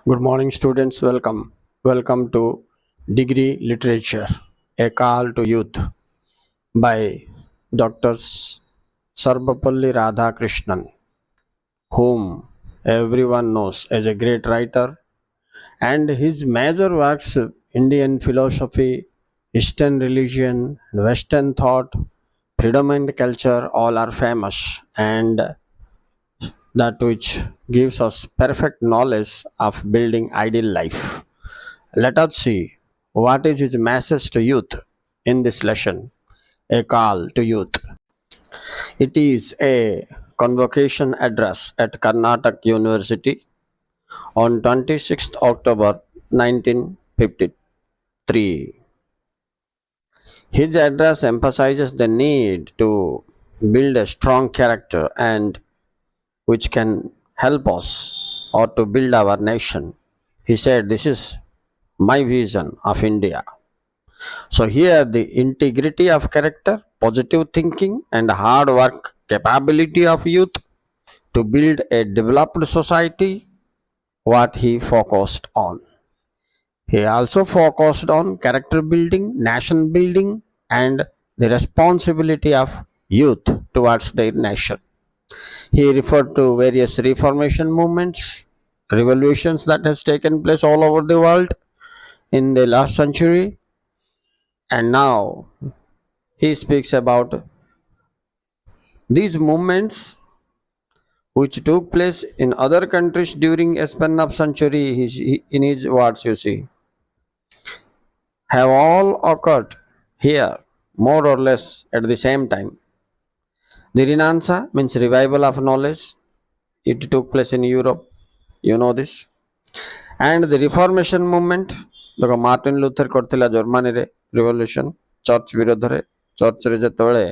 Good morning, students. Welcome. Welcome to Degree Literature, a call to youth by Dr.S.Radhakrishnan, whom everyone knows as a great writer, and his major works, Indian philosophy, Eastern religion, Western thought, freedom and culture, all are famous, and that which gives us perfect knowledge of building ideal life. Let us see what is his message to youth in this lesson, a call to youth. It is a convocation address at Karnataka University on 26th October 1953. His address emphasizes the need to build a strong character and which can help us or to build our nation. He said, "This is my vision of India." So here the integrity of character, positive thinking and hard work capability of youth to build a developed society what he focused on. He also focused on character building, nation building and the responsibility of youth towards their nation. He referred to various reformation movements, revolutions that has taken place all over the world in the last century, and now he speaks about these movements which took place in other countries during a span of century. In his words, you see, have all occurred here more or less at the same time. The Renaissance means revival of knowledge. It took place in Europe, you know this. And the Reformation movement, ଦେଖ Martin Luther କରିଥିଲା ଜର୍ମାନୀରେ revolution church ବିରୋଧରେ ଚର୍ଚ୍ଚରେ ଯେତେବେଳେ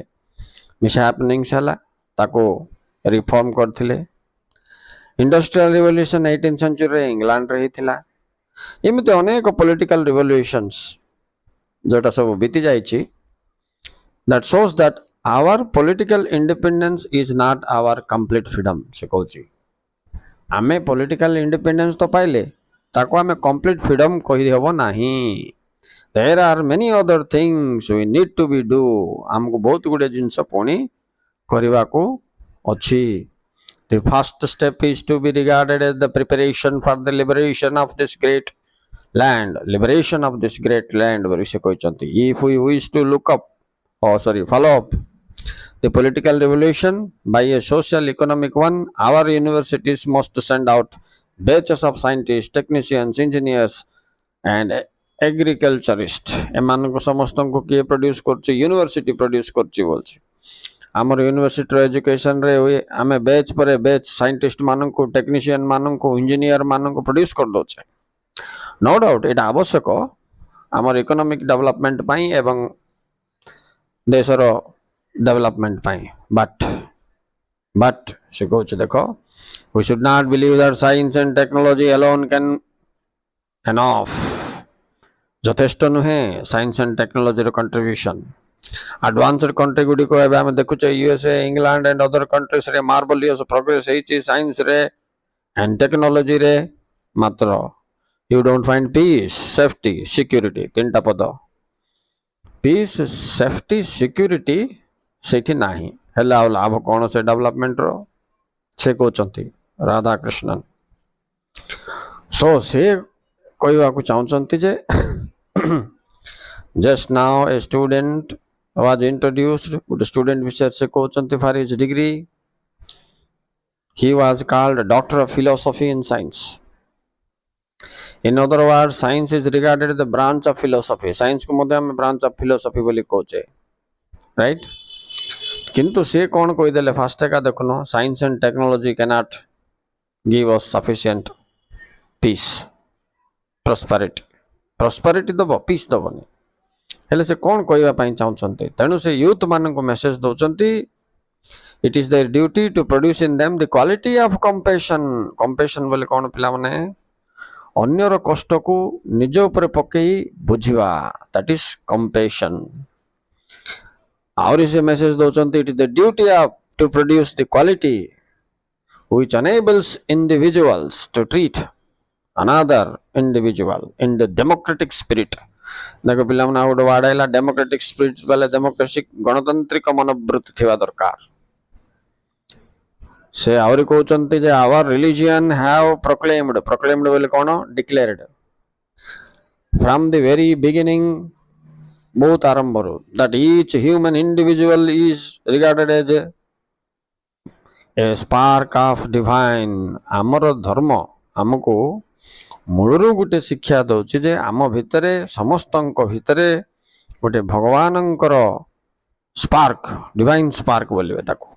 ମିଶା ହାପନିଙ୍ଗସ ହେଲା ତାକୁ reform କରିଥିଲେ। ଇଣ୍ଡଷ୍ଟ୍ରିଆଲ ରିଭଲ୍ୟୁସନ 18th ସେଞ୍ଚୁରୀରେ ଇଂଲଣ୍ଡରେ ହେଇଥିଲା। ଏମିତି ଅନେକ ପଲିଟିକାଲ ରିଭଲ୍ୟୁସନ୍ସ ଯୋଉଟା ସବୁ ବିତି ଯାଇଛି, that shows that our political independence is not our complete freedom। ସେ କହୁଛି ଆମେ ପଲିଟିକାଲ ଇଣ୍ଡିପେଣ୍ଡେନ୍ସ ତ ପାଇଲେ ତାକୁ ଆମେ କମ୍ପ୍ଲିଟ ଫ୍ରିଡମ କହିହେବ ନାହିଁ। there are many other things we need to be do। ଆମକୁ ବହୁତ ଗୁଡେ ଜିନିଷ ପୁଣି କରିବାକୁ ଅଛି। The first step is to be regarded as the preparation for the liberation of this great land। liberation of this great land ବୋଲି ସେ କହିଛନ୍ତି। if we wish to look up follow up the political revolution by a social economic one, our universities must send out batches of scientists, technicians, engineers and agriculturists। ଏମାନଙ୍କୁ ସମସ୍ତଙ୍କୁ କିଏ produce କରୁଛି? University produce କରୁଛି ବୋଲଛି। ଆମର ୟୁନିଭର୍ସିଟିର ଏଜୁକେସନରେ ଆମେ batch ପରେ batch scientist ମାନଙ୍କୁ, ଟେକ୍ନିସିଆନ ମାନଙ୍କୁ, ଇଞ୍ଜିନିୟର ମାନଙ୍କୁ ପ୍ରଡ୍ୟୁସ କରିଦେଉଛେ। नो डाउट ଏଇଟା ଆବଶ୍ୟକ ଆମର ଇକୋନୋମିକ ଡେଭଲପମେଣ୍ଟ ପାଇଁ ଏବଂ ଦେଶର ଡେଭଲପମେଣ୍ଟ ପାଇଁ। but ସେ କହୁଛି ଦେଖ, we should not believe that science and technology alone can enough। ଯଥେଷ୍ଟ ନୁହେଁ ସାଇନ୍ସ ଆଣ୍ଡ ଟେକ୍ନୋଲୋଜିର କଣ୍ଟ୍ରିବ୍ୟୁସନ। ଆଡଭାନ୍ସଡ କଣ୍ଟ୍ରି ଗୁଡ଼ିକ ଏବେ ଆମେ ଦେଖୁଛେ ୟୁଏସଏ, ଇଂଲଣ୍ଡ ଆଣ୍ଡ ଅଦର କଣ୍ଟ୍ରିଜରେ ମାର୍ଭଲିୟସ ପ୍ରୋଗ୍ରେସ ହେଇଛି ସାଇନ୍ସରେ ଆଣ୍ଡ ଟେକ୍ନୋଲୋଜିରେ। ମାତ୍ର you don't find peace, safety, security। ତିନିଟା ପଦ, peace, safety, security ସେଇଠି ନାହିଁ। ହେଲେ ଆଉ ଲାଭ କ'ଣ ସେ ଡେଭଲପମେଣ୍ଟର? ସେ କହୁଛନ୍ତି ରାଧାକୃଷ୍ଣନ। ସୋ ସେ କହିବାକୁ ଚାହୁଁଛନ୍ତି ଯେ just now a student was introduced। ଗୋଟେ ଷ୍ଟୁଡେଣ୍ଟ ବିଷୟରେ ସେ କହୁଛନ୍ତି for his degree he was called Doctor of Philosophy in Science। In other words, science is regarded as the branch of philosophy। science को मध्य में branch of philosophy बोली कहोचे, right? किंतु से कौन कोई देले फास्ट का देखनो, science and technology cannot give us sufficient peace, prosperity दबो, peace दबोनी। हेले से कौन कहवा पाई चाहउछंती? तेणु से यूथ मान को message दउछंती, it is their duty to produce in them the quality of compassion। compassion बोले कौन पिला माने ଅନ୍ୟର କଷ୍ଟକୁ ନିଜ ଉପରେ ପକେଇ ବୁଝିବା, that is compassion। ଆହୁରି ସେ ମେସେଜ ଦଉଛନ୍ତି, it is the duty of to produce the quality which enables individuals to treat another individual in the democratic spirit. देखो पिला मन आउट वार्ड है डेमोक्रेटिक स्पिरिट वाले डेमोक्रेसी गणतांत्रिक मनोवृत्ति थिबा दरकार से आउरी कहउचंती जे आवर रिलीजियन हैव प्रोक्लेम्ड बोले कोन declared from the very beginning बहुत आरंभ रो that each human individual is regarded as a spark of divine आमर धर्म हमको मूलरू गोटे शिक्षा दउछि जे आम भितरे समस्तंक भितरे गोटे भगवानंकर स्पार्क डिवाइन स्पार्क बोलिबे ताको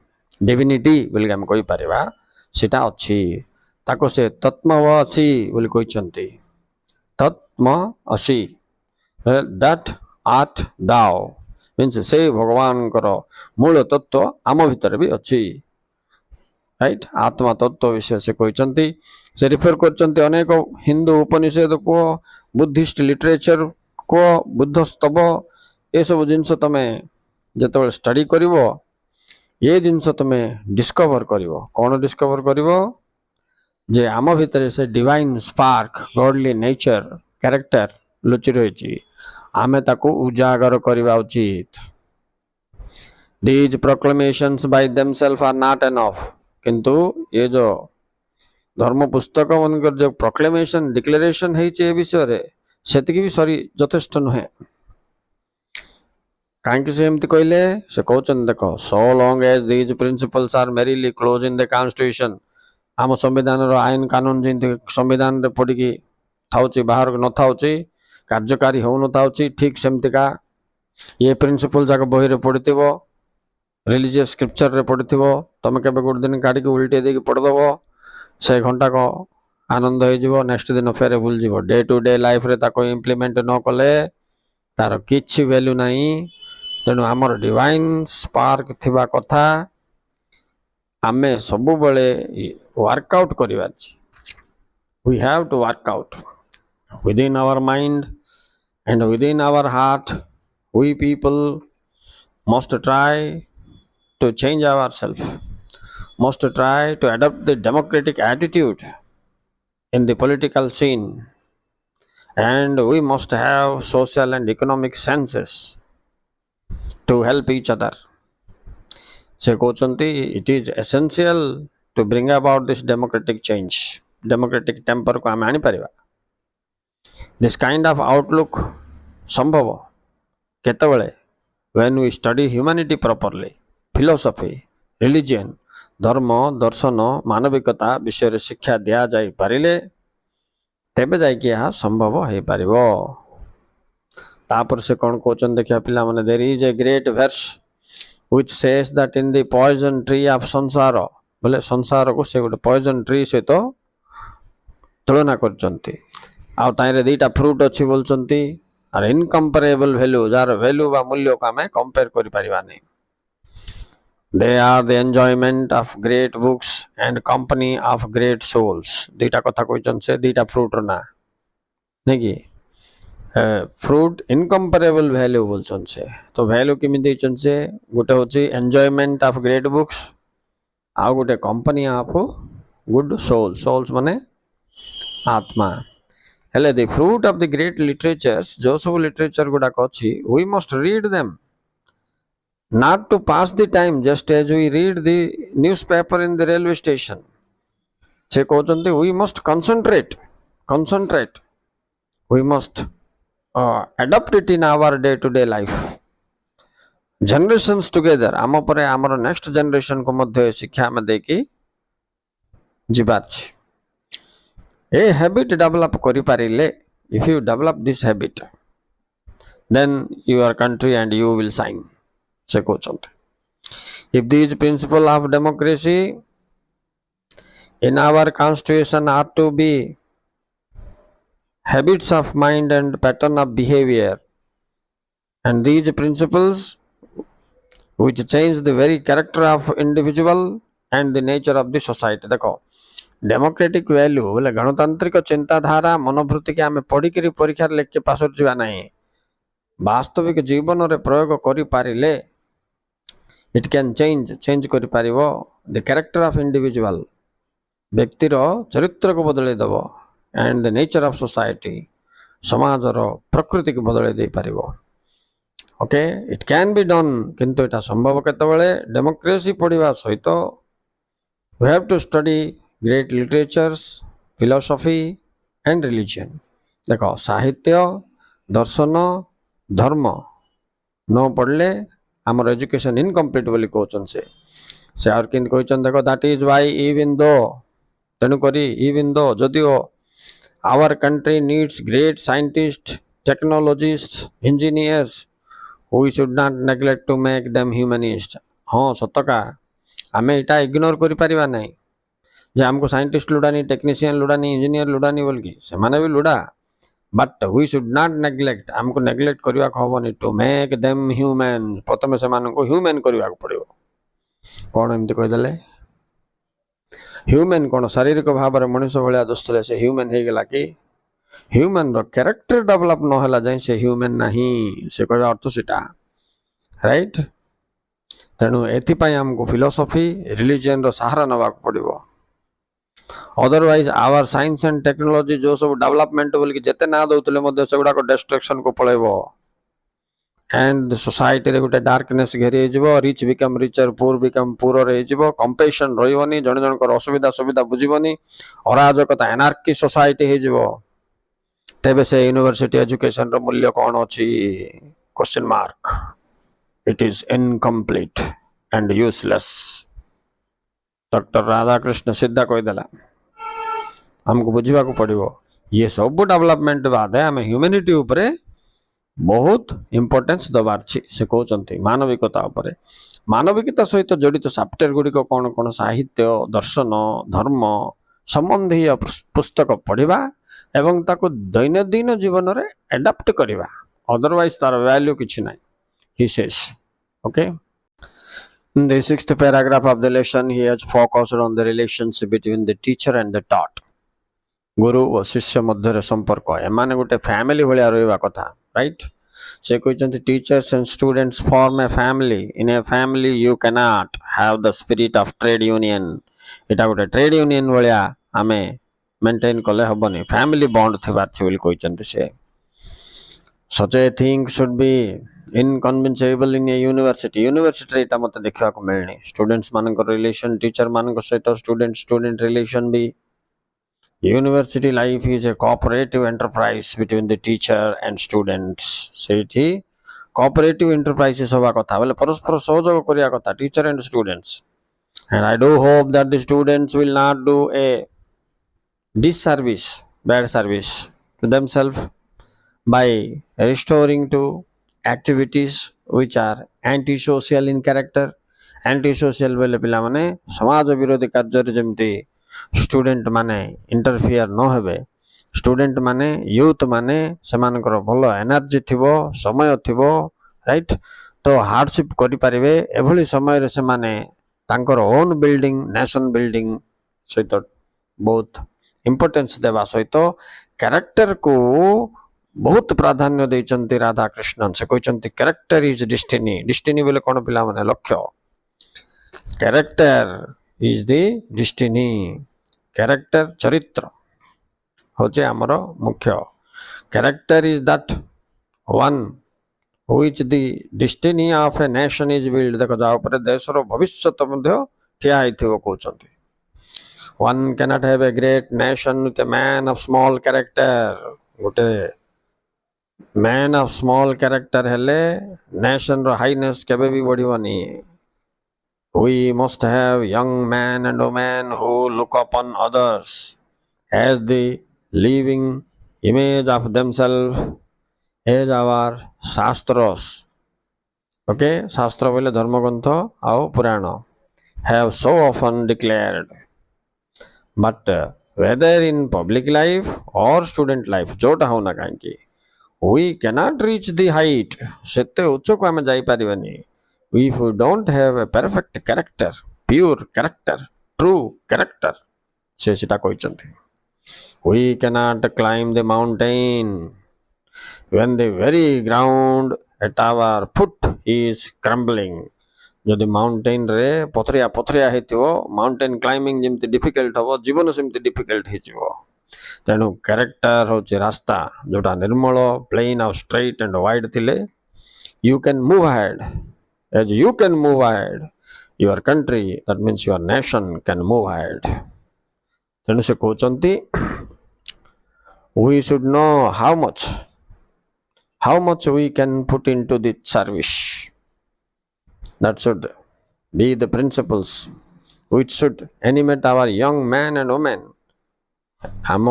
डिविनिटी बोली हम कहि परिबा सेटा अछि ताको से तत्त्वसी बोली कहिसंती तत्त्वसी दैट आर्ट दाओ मीन्स से भगवानंकर मूल तत्व आम भितरे भी अछि राइट आत्मा तत्व विषय से कहते से रिफर करते अनेक हिंदू उपनिषद को बुद्धिस्ट लिटरेचर को बुद्ध स्तव ये सब जिनस तुम जो स्टडी कर ये जिनस तुम डिस्कवर कर कौन डिस्कवर कर जे आम भितर से divine spark godly nature character लुचि रही आमे ताको उजागर करवा उचित these proclamations by themselves are not enough किंतु ये जो धर्म पुस्तक मन जो प्रोक्लेमेशन डिक्लेरेशन है विषय से भी सरी यथेष्ट नुहे कहीं से एमती कहले से कहते देख so long as these principles are merely close in the constitution आम संविधान आईन कानून जमी संविधान पड़ी थाउची बाहर न थाउची कार्यकारी हो न थाउची ठीक सेमतिका ये प्रिंसिपल जाक बही रे पड़िथिबो रिलीजियस स्क्रिप्चर रे पड़िथिबो तमे केबे गोटे दिन काढ़ी के उल्टे देके पढ़दब से घंटा को आनंद हो नेक्स्ट दिन फेरे भूल जीव डे टू डे लाइफ रे ताको इम्प्लीमेंट न कले तार किछि वैल्यू नहीं तेणु आमर डिवाइन स्पार्क थिबा कथा आमे सब बेले वर्कआउट करबा we have to work out within our mind and within our heart we people must try to change ourselves must try to adopt the democratic attitude in the political scene and we must have social and economic senses to help each other se कहते it is essential to bring about this democratic change democratic temper को आम आनी परिबा this kind of outlook संभव केतबेले when we study humanity properly philosophy religion धर्म दर्शन मानविकता विषय रे शिक्षा दिया जाई पारिले तेबे जाई कि यह संभव हो पारिबो तापर से कोन कोचन देखिया पिला माने there is a great verse which says that in the poison tree of संसार बोले संसार को से गोटे poison tree से तो तुलना करचंती आ ताइरे दीटा फ्रूट अच्छी बोलचंती और इनकम्पेरेबल वैल्यू जार वैल्यू बा मूल्य को आमे कंपेयर करि परिबा नै they are the enjoyment of great books and company of great souls दीटा कथा कहचन से दीटा फ्रूट ना नै कि फ्रूट इनकम्पेरेबल वैल्यू बोलचन से तो वैल्यू किमि देचन से गोटे होची एन्जॉयमेंट ऑफ ग्रेट बुक्स आ गोटे कंपनी ऑफ गुड सोल्स माने आत्मा हेले the fruit of the great literatures जो सब लिटरेचर गुडाक अच्छी we must read them not to pass the time just as we read the newspaper in the railway station से कहते we must concentrate we must adopt it in our day to day life generations together आम पर आमर next generation को मध्य शिक्षा में देकी जीवार ए habit develop करि पारिले if you develop this habit then your country and you will shine से कहते if these principle of democracy in our constitution are to be habits of mind and pattern of behavior and these principles which change the very character of individual and the nature of the society देखो democratic value बोले गणतांत्रिक चिंताधारा मनोवृत्ति के आम पढ़ी परीक्षा लिख के पास जा ना वास्तविक जीवन रे प्रयोग करि पारिले इट कैन चेंज करि पारिबो द कैरेक्टर ऑफ इंडिविजुअल व्यक्तिर चरित्र को बदले दबो and the nature of society, ସମାଜର ପ୍ରକୃତିକୁ ବଦଳେଇ ଦେଇପାରିବ। Okay, eat can be Don, କିନ୍ତୁ ଏଇଟା ସମ୍ଭବ କେତେବେଳେ? ଡେମୋକ୍ରେସି ପଢ଼ିବା ସହିତ we have to study great literatures, philosophy and religion। ଦେଖ, ସାହିତ୍ୟ, ଦର୍ଶନ, ଧର୍ମ ନ ପଢ଼ିଲେ ଆମର ଏଜୁକେସନ୍ ଇନକମ୍ପ୍ଲିଟ୍ ବୋଲି କହୁଛନ୍ତି ସେ ଆହୁରି କେମିତି କହିଛନ୍ତି ଦେଖ, ଦ୍ୟାଟ୍ ଇଜ୍ ୱାଇ ଇଭିନ୍ ଦୋ, ତେଣୁକରି ଇଭିନ୍ ଦୋ, ଯଦିଓ our country needs great scientists, technologists, engineers, we should not neglect to make them humanists। ହଁ ସତକା, ଆମେ ଏଇଟା ଇଗ୍ନୋର କରିପାରିବା ନାହିଁ ଯେ ଆମକୁ ସାଇଣ୍ଟିଷ୍ଟ ଲୁଡ଼ାନି, ଟେକ୍ନିସିଆନ୍ ଲୁଡ଼ାନି, ଇଞ୍ଜିନିୟର ଲୁଡ଼ାନି ବୋଲିକି, ସେମାନେ ବି ଲୁଡ଼ା, but we should not neglect, ଆମକୁ ନେଗ୍ଲେକ୍ଟ କରିବାକୁ ହବନି, to make them human, ପ୍ରଥମେ ସେମାନଙ୍କୁ ହ୍ୟୁମାନ୍ କରିବାକୁ ପଡ଼ିବ। କ'ଣ ଏମିତି କହିଦେଲେ? ହ୍ୟୁମାନ୍ କ'ଣ ଶାରୀରିକ ଭାବରେ ମଣିଷ ଭଳିଆ ଦୁସୁଥିଲେ ସେ ହ୍ୟୁମାନ୍ ହେଇଗଲା କି? ହ୍ୟୁମାନ୍ର କ୍ୟାରେକ୍ଟର ଡେଭଲପ ନହେଲା ଯାଏଁ ସେ ହ୍ୟୁମାନ୍ ନାହିଁ, ସେ କହିବା ଅର୍ଥ ସେଟା, ରାଇଟ୍? ତେଣୁ ଏଥିପାଇଁ ଆମକୁ ଫିଲୋସଫି, ରିଲିଜିଅନ୍ର ସାହାରା ନେବାକୁ ପଡ଼ିବ। Otherwise our science and technology ଯେଉଁ ସବୁ ଡେଭଲପମେଣ୍ଟ ବୋଲିକି ଯେତେ ନାଁ ଦେଉଥିଲେ ମଧ୍ୟ ସେଗୁଡ଼ାକ ଡେଷ୍ଟ୍ରକ୍ସନକୁ ପଳେଇବ। and societyରେ ଗୋଟେ ଡାର୍କନେସ୍ ଘେରି ହେଇଯିବ, rich become richer, poor become poor ହେଇଯିବ, କମ୍ପେସନ୍ ରହିବନି, ଜଣେ ଜଣଙ୍କର ଅସୁବିଧା ସୁବିଧା ବୁଝିବନି, ଅରାଜକତା ଏନାର୍କି ସୋସାଇଟି ହେଇଯିବ। ତେବେ ସେ ୟୁନିଭର୍ସିଟି ଏଜୁକେସନର ମୂଲ୍ୟ କ'ଣ ଅଛି? Question mark. It is incomplete and useless. Doctor Radhakrishna ସିଧା କହିଦେଲା, ଆମକୁ ବୁଝିବାକୁ ପଡ଼ିବ ଇଏ ସବୁ ଡେଭଲପମେଣ୍ଟ ବାଦେ ଆମେ ହ୍ୟୁମାନିଟି ଉପରେ ବହୁତ ଇମ୍ପୋର୍ଟାନ୍ସ ଦେବାର ଅଛି। ସେ କହୁଛନ୍ତି ମାନବିକତା ଉପରେ। ମାନବିକତା ସହିତ ଜଡ଼ିତ ସାପ୍ଟର ଗୁଡ଼ିକ କ'ଣ କ'ଣ? ସାହିତ୍ୟ, ଦର୍ଶନ, ଧର୍ମ ସମ୍ବନ୍ଧୀୟ ପୁସ୍ତକ ପଢ଼ିବା ଏବଂ ତାକୁ ଦୈନନ୍ଦିନ ଜୀବନରେ ଆଡାପ୍ଟ କରିବା, ଅଦରୱାଇଜ୍ ତାର ଭ୍ୟାଲ୍ୟୁ କିଛି ନାହିଁ, he says. Okay, in the 6th paragraph of the lesson he has focused on the relationship between the teacher and the taught। ଗୁରୁ ଓ ଶିଷ୍ୟ ମଧ୍ୟରେ ସମ୍ପର୍କ, ଏମାନେ ଗୋଟେ ଫ୍ୟାମିଲି ଭଳିଆ ରହିବା କଥା, ରାଇଟ୍? ସେ କହିଛନ୍ତି teachers and students form a family, in a family you can't have the spirit of trade union. ଏଇଟା ଗୋଟେ ଟ୍ରେଡ୍ ୟୁନିୟନ୍ ଭଳିଆ ଆମେ ମେଣ୍ଟେନ୍ କଲେ ହେବନି, ଫ୍ୟାମିଲି ବଣ୍ଡ ଥିବାର ଅଛି ବୋଲି କହିଛନ୍ତି ସେ। such a thing should be inconceivable in a university। ୟୁନିଭର୍ସିଟିରେ ଏଇଟା ମୋତେ ଦେଖିବାକୁ ମିଳୁନି। ଷ୍ଟୁଡେଣ୍ଟସ୍ ମାନଙ୍କର ରିଲେସନ୍, ଟିଚର ମାନଙ୍କ ସହିତ student relation B. University life is a cooperative enterprise between the teacher and students। ସେଇଠି cooperative enterprises ହବା କଥା, ବୋଲେ ପରସ୍ପର ସହଯୋଗ କରିବା କଥା, teacher and students। and I do hope that the students will not do a disservice, bad service to themselves by restoring to activities which are antisocial in character। antisocial ବୋଲେ ପିଲାମାନେ ସମାଜ ବିରୋଧୀ କାର୍ଯ୍ୟରେ ଯେମିତି ଷ୍ଟୁଡେଣ୍ଟ ମାନେ ଇଣ୍ଟରଫିୟର ନ ହେବେ, student ମାନେ, ୟୁଥ୍ ମାନେ, ସେମାନଙ୍କର ଭଲ ଏନର୍ଜି ଥିବ, ସମୟ ଥିବ, ରାଇଟ୍? ତ ହାର୍ଡସିପ୍ କରିପାରିବେ। ଏଭଳି ସମୟରେ ସେମାନେ ତାଙ୍କର ଓନ୍ ବିଲ୍ଡିଂ, ନେସନ୍ ବିଲ୍ଡିଂ ସହିତ ବହୁତ ଇମ୍ପୋର୍ଟାନ୍ସ ଦେବା ସହିତ କ୍ୟାରେକ୍ଟରକୁ ବହୁତ ପ୍ରାଧାନ୍ୟ ଦେଇଛନ୍ତି ରାଧାକୃଷ୍ଣନ। ସେ କହିଛନ୍ତି କ୍ୟାରେକ୍ଟର ଇଜ୍ ଡିଷ୍ଟିନି। ଡିଷ୍ଟିନି ବୋଲେ କ'ଣ ପିଲାମାନେ? ଲକ୍ଷ୍ୟ। Character is the destiny. Character, ଚରିତ୍ର ହେଉଛି ଆମର ମୁଖ୍ୟ। Character is that one which the destiny of a nation is built। ଦେଖ, ଯାହା ଉପରେ ଦେଶର ଭବିଷ୍ୟତ ମଧ୍ୟ ଠିଆ ହେଇଥିବ କହୁଛନ୍ତି। one cannot have a great nation with a man of small character। ଗୋଟେ ମ୍ୟାନ୍ ଅଫ୍ ସ୍ମଲ୍ କ୍ୟାରେକ୍ଟର ହେଲେ ନେସନର ହାଇନେସ୍ କେବେ ବି ବଢ଼ିବନି। we must have young men and women who look upon others as the living image of themselves as our shastras। okay, ଶାସ୍ତ୍ର ବୋଇଲେ ଧର୍ମଗ୍ରନ୍ଥ ଆଉ ପୁରାଣ have so often declared। but whether in public life or student life, ଯୋଉଟା ହଉନା କାହିଁକି, we cannot reach the height, ସେତେ ଉଚ୍ଚକୁ ଆମେ ଯାଇପାରିବାନି, if we don't have a perfect character, pure character, true character। ସେ ସେଟା କହିଛନ୍ତି। we cannot climb the mountain when the very ground at our foot is crumbling। ଯଦି ମାଉଣ୍ଟେନରେ ପଥରିଆ ହେଇଥିବ, ମାଉଣ୍ଟେନ୍ କ୍ଲାଇମ୍ବିଂ ଯେମିତି difficult ହବ, ଜୀବନ ସେମିତି ଡିଫିକଲ୍ଟ ହେଇଯିବ। ତେଣୁ କ୍ୟାରେକ୍ଟର ହେଉଛି ରାସ୍ତା ଯୋଉଟା ନିର୍ମଳ ପ୍ଲେନ୍ ଆଉ ଷ୍ଟ୍ରେଟ୍ ଆଣ୍ଡ ୱାଇଡ୍ ଥିଲେ you can move ahead. As you can move ahead, your country, that means your nation, can move ahead. ତେଣୁ ସେ କହୁଛନ୍ତି we should know how much we can put into this service. That should be the principles which should animate our young men and women. ଆମ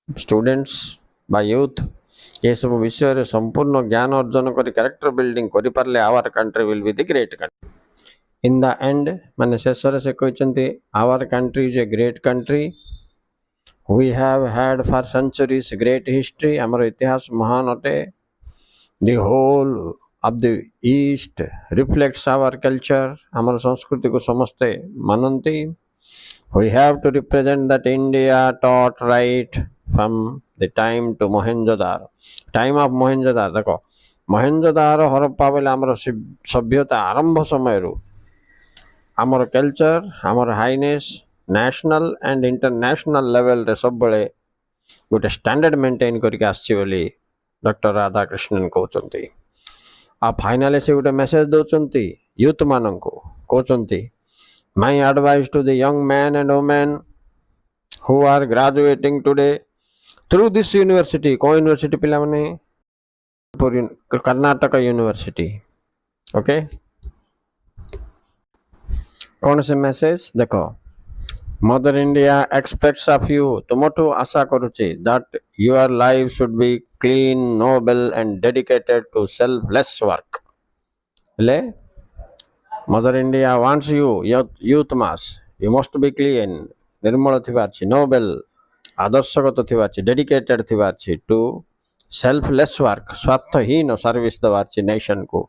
students ବା youth ଏସବୁ ବିଷୟରେ ସମ୍ପୂର୍ଣ୍ଣ ଜ୍ଞାନ ଅର୍ଜନ କରି କ୍ୟାରେକ୍ଟର ବିଲ୍ଡିଂ କରିପାରିଲେ our country will be the great country. In the end ମାନେ ଶେଷରେ ସେ କହିଛନ୍ତି our country is a great country. We have had for centuries great history. ଆମର ଇତିହାସ ମହାନ ଅଟେ। The whole of the East reflects our culture. ଆମର ସଂସ୍କୃତିକୁ ସମସ୍ତେ ମାନନ୍ତି। We have to represent that India taught right from the time to Mohenjo-daro. Time of Mohenjo-daro ଦେଖ ମହେଞ୍ଜୋଦାରୋ ହରପ୍ପା ବୋଇଲେ ଆମର ସଭ୍ୟତା ଆରମ୍ଭ ସମୟରୁ ଆମର କଲଚର ଆମର ହାଇନେସ୍ ନ୍ୟାସନାଲ ଆଣ୍ଡ ଇଣ୍ଟରନ୍ୟାସନାଲ ଲେଭେଲରେ ସବୁବେଳେ ଗୋଟେ ଷ୍ଟାଣ୍ଡାର୍ଡ ମେଣ୍ଟେନ୍ କରିକି ଆସିଛି ବୋଲି ଡକ୍ଟର ରାଧାକ୍ରିଷ୍ଣନ କହୁଛନ୍ତି। ଆଉ ଫାଇନାଲି ସେ ଗୋଟେ ମେସେଜ ଦେଉଛନ୍ତି ୟୁଥ୍ ମାନଙ୍କୁ, କହୁଛନ୍ତି my advice to the young man and women who are graduating today through this university. କୋଉ ୟୁନିଭର୍ସିଟି ପିଲାମାନେ? କର୍ଣ୍ଣାଟକ ୟୁନିଭର୍ସିଟି। ଓକେ, कौन से मैसेज देखो mother India expects of you तुमठू आशा करुचे that your life should be clean noble and dedicated to selfless work. ले mother India wants you youth mass you must be clean निर्मल थिबा अछि नोबल आदर्शगत थिबा अछि डेडिकेटेड थिबा अछि टू सेल्फलेस वर्क स्वार्थहीन सर्विस दवा अछि नेशन को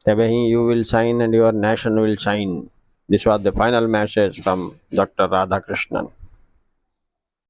तबे ही you will shine and your nation will shine. This was the final message from Dr. Radhakrishnan.